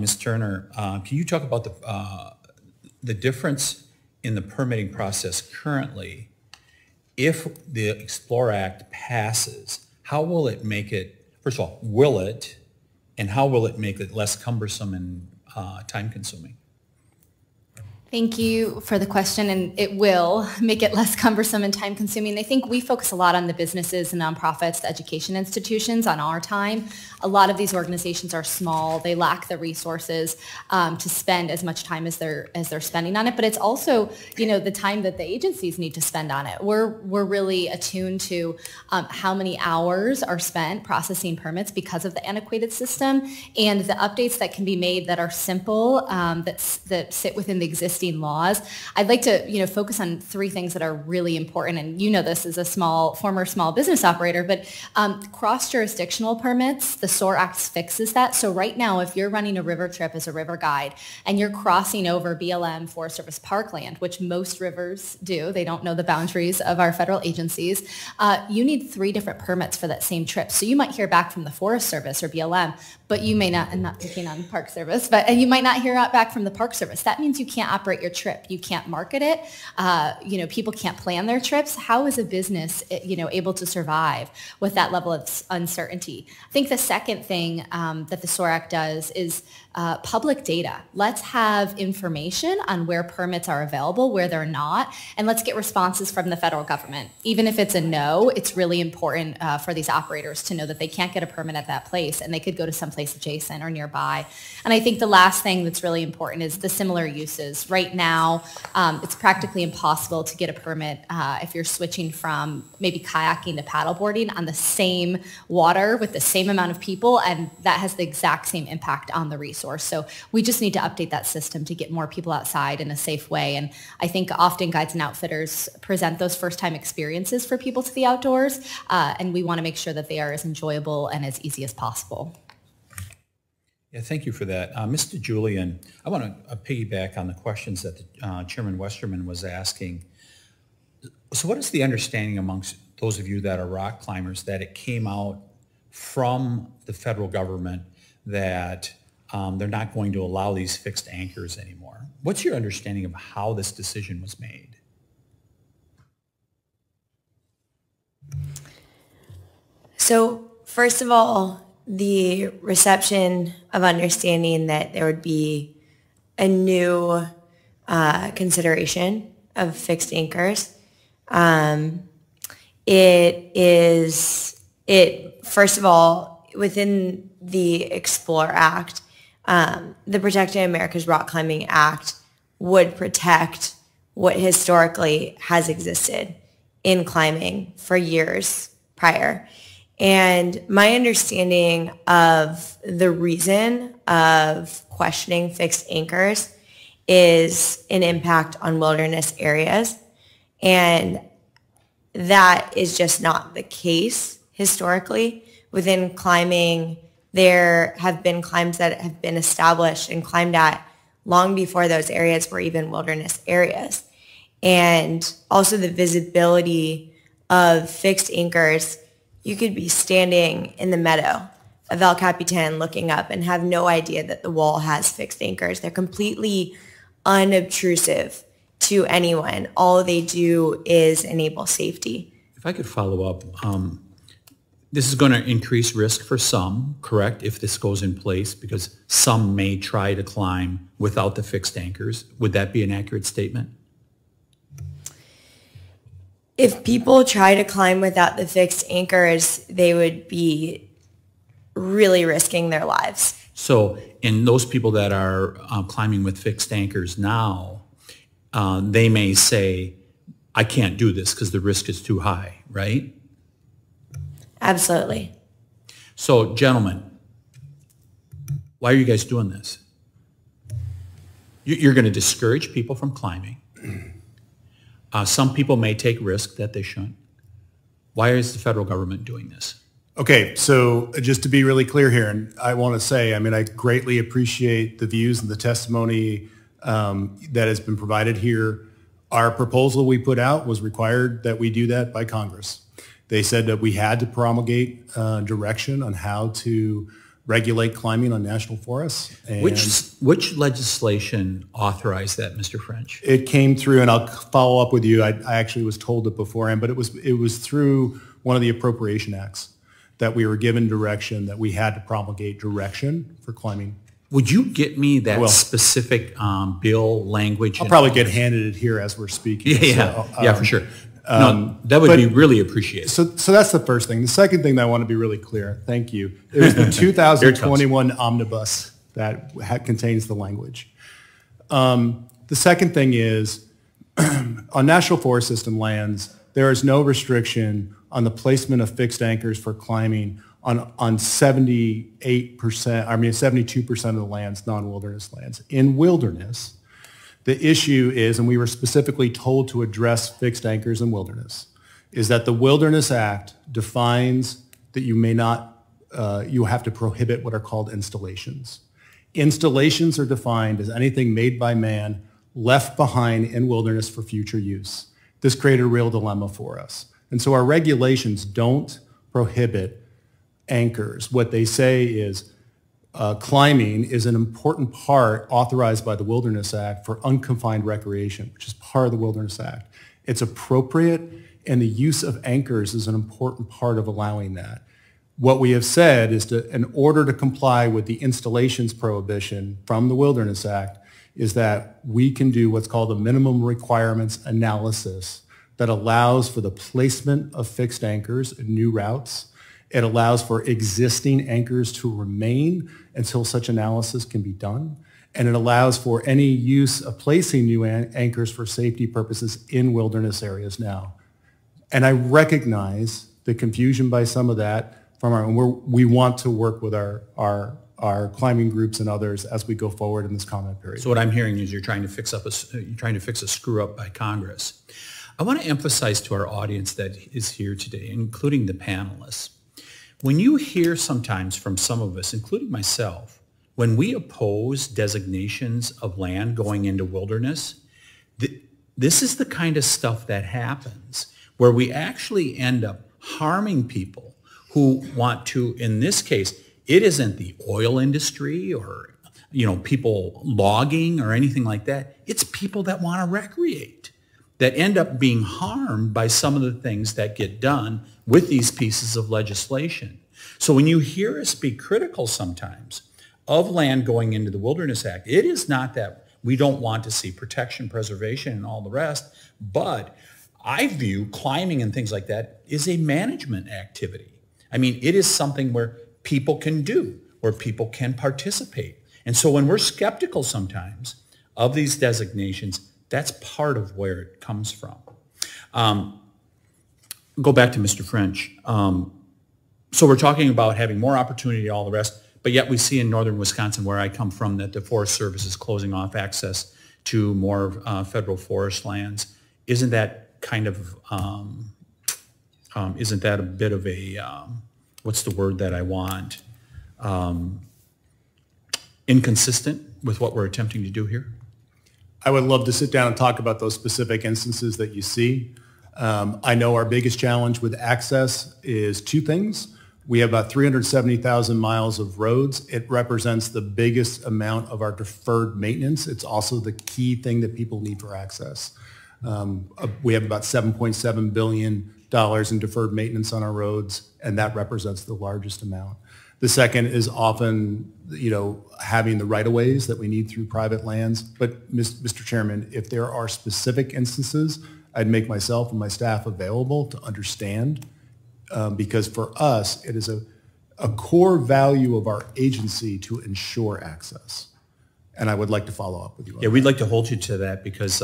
Ms. Turner, can you talk about the difference in the permitting process currently? If the Explore Act passes, how will it make it, first of all, will it, and how will it make it less cumbersome and time-consuming? Thank you for the question, and it will make it less cumbersome and time-consuming. I think we focus a lot on the businesses and nonprofits, the education institutions on our time. A lot of these organizations are small. They lack the resources to spend as much time as they're spending on it. But it's also, the time that the agencies need to spend on it. We're really attuned to how many hours are spent processing permits because of the antiquated system, and the updates that can be made that are simple, that sit within the existing laws. I'd like to, focus on three things that are really important. And this as a former small business operator, but cross-jurisdictional permits, the SOAR Act fixes that. So right now, if you're running a river trip as a river guide and you're crossing over BLM Forest Service parkland, which most rivers do, they don't know the boundaries of our federal agencies, you need 3 different permits for that same trip. So you might hear back from the Forest Service or BLM, but you may not, and not picking on Park Service, and you might not hear back from the Park Service. That means you can't operate your trip. You can't market it. People can't plan their trips. How is a business, able to survive with that level of uncertainty? I think the second thing that the SOAR Act does is public data. Let's have information on where permits are available, where they're not, and let's get responses from the federal government. Even if it's a no, it's really important for these operators to know that they can't get a permit at that place and they could go to someplace adjacent or nearby. And I think the last thing that's really important is the similar uses. Right now, it's practically impossible to get a permit if you're switching from maybe kayaking to paddleboarding on the same water with the same amount of people, and that has the exact same impact on the resource. So we just need to update that system to get more people outside in a safe way. And I think often guides and outfitters present those first-time experiences for people to the outdoors, and we want to make sure that they are as enjoyable and as easy as possible. Yeah, thank you for that. Mr. Julian, I want to piggyback on the questions that Chairman Westerman was asking. So what is the understanding amongst those of you that are rock climbers that it came out from the federal government that they're not going to allow these fixed anchors anymore? What's your understanding of how this decision was made? So first of all, the reception of understanding that there would be a new consideration of fixed anchors. First of all, within the Explore Act, the Protecting America's Rock Climbing Act would protect what historically has existed in climbing for years prior. And my understanding of the reason of questioning fixed anchors is an impact on wilderness areas. And that is just not the case historically. Within climbing, there have been climbs that have been established and climbed at long before those areas were even wilderness areas. And also the visibility of fixed anchors. You could be standing in the meadow of El Capitan looking up and have no idea that the wall has fixed anchors. They're completely unobtrusive to anyone. All they do is enable safety. If I could follow up, this is going to increase risk for some, correct, if this goes in place, because some may try to climb without the fixed anchors. Would that be an accurate statement? If people try to climb without the fixed anchors, they would be really risking their lives. So, and those people that are climbing with fixed anchors now, they may say, I can't do this because the risk is too high, right? Absolutely. So, gentlemen, why are you guys doing this? You're going to discourage people from climbing. Some people may take risks that they shouldn't. Why is the federal government doing this? Okay, so just to be really clear here, and I want to say, I greatly appreciate the views and the testimony that has been provided here. Our proposal we put out was required that we do that by Congress. They said that we had to promulgate direction on how to regulate climbing on national forests. And Which legislation authorized that, Mr. French? it came through, and I'll follow up with you. I actually was told it beforehand, but it was through one of the appropriation acts that we were given direction that we had to promulgate direction for climbing. Would you get me that specific bill language? I'll probably get handed it here as we're speaking. Yeah, for sure. No, that would be really appreciated. So that's the first thing. The second thing that I want to be really clear, thank you, it was the 2021 omnibus that contains the language. The second thing is, on National Forest System lands, there is no restriction on the placement of fixed anchors for climbing on 72% of the lands, non-wilderness lands. In wilderness, the issue is, and we were specifically told to address fixed anchors in wilderness, is that the Wilderness Act defines that you may not, you have to prohibit what are called installations. Installations are defined as anything made by man left behind in wilderness for future use. This created a real dilemma for us. And so our regulations don't prohibit anchors. What they say is climbing is an important part authorized by the Wilderness Act for unconfined recreation, which is part of the Wilderness Act. It's appropriate, and the use of anchors is an important part of allowing that. What we have said is that in order to comply with the installations prohibition from the Wilderness Act is that we can do what's called a minimum requirements analysis that allows for the placement of fixed anchors in new routes. It allows for existing anchors to remain until such analysis can be done. And it allows for any use of placing new anchors for safety purposes in wilderness areas now. And I recognize the confusion by some of that we want to work with our climbing groups and others as we go forward in this comment period. So what I'm hearing is you're trying to fix a screw up by Congress. I want to emphasize to our audience that is here today, including the panelists, when you hear sometimes from some of us, including myself, when we oppose designations of land going into wilderness, this is the kind of stuff that happens where we actually end up harming people who want to, in this case, it isn't the oil industry or people logging or anything like that. It's people that want to recreate that end up being harmed by some of the things that get done with these pieces of legislation. So when you hear us be critical sometimes of land going into the Wilderness Act, it is not that we don't want to see protection, preservation, and all the rest, but I view climbing and things like that is a management activity. I mean, it is something where people can do, where people can participate. And so when we're skeptical sometimes of these designations, that's part of where it comes from. Go back to Mr. French. So we're talking about having more opportunity, all the rest, but yet we see in northern Wisconsin, where I come from, that the Forest Service is closing off access to more federal forest lands. Isn't that kind of, isn't that a bit of a, what's the word that I want, inconsistent with what we're attempting to do here? I would love to sit down and talk about those specific instances that you see. I know our biggest challenge with access is two things. We have about 370,000 miles of roads. It represents the biggest amount of our deferred maintenance. It's also the key thing that people need for access. We have about $7.7 billion in deferred maintenance on our roads, and that represents the largest amount. The second is often, having the right-of-ways that we need through private lands. But, Mr. Chairman, if there are specific instances, I'd make myself and my staff available to understand, because for us, it is a core value of our agency to ensure access. And I would like to follow up with you on that. We'd like to hold you to that because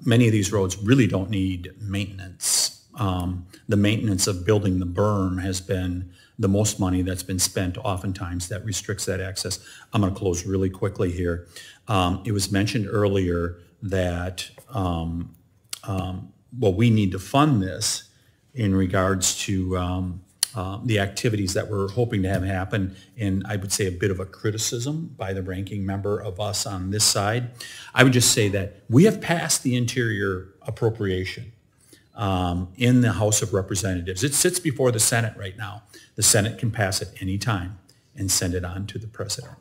many of these roads really don't need maintenance. The maintenance of building the berm has been the most money that's been spent oftentimes that restricts that access. I'm going to close really quickly here. It was mentioned earlier that, we need to fund this in regards to the activities that we're hoping to have happen, and I would say a bit of a criticism by the ranking member of us on this side. I would just say that we have passed the interior appropriation in the House of Representatives. It sits before the Senate right now. The Senate can pass it any time. and send it on to the president.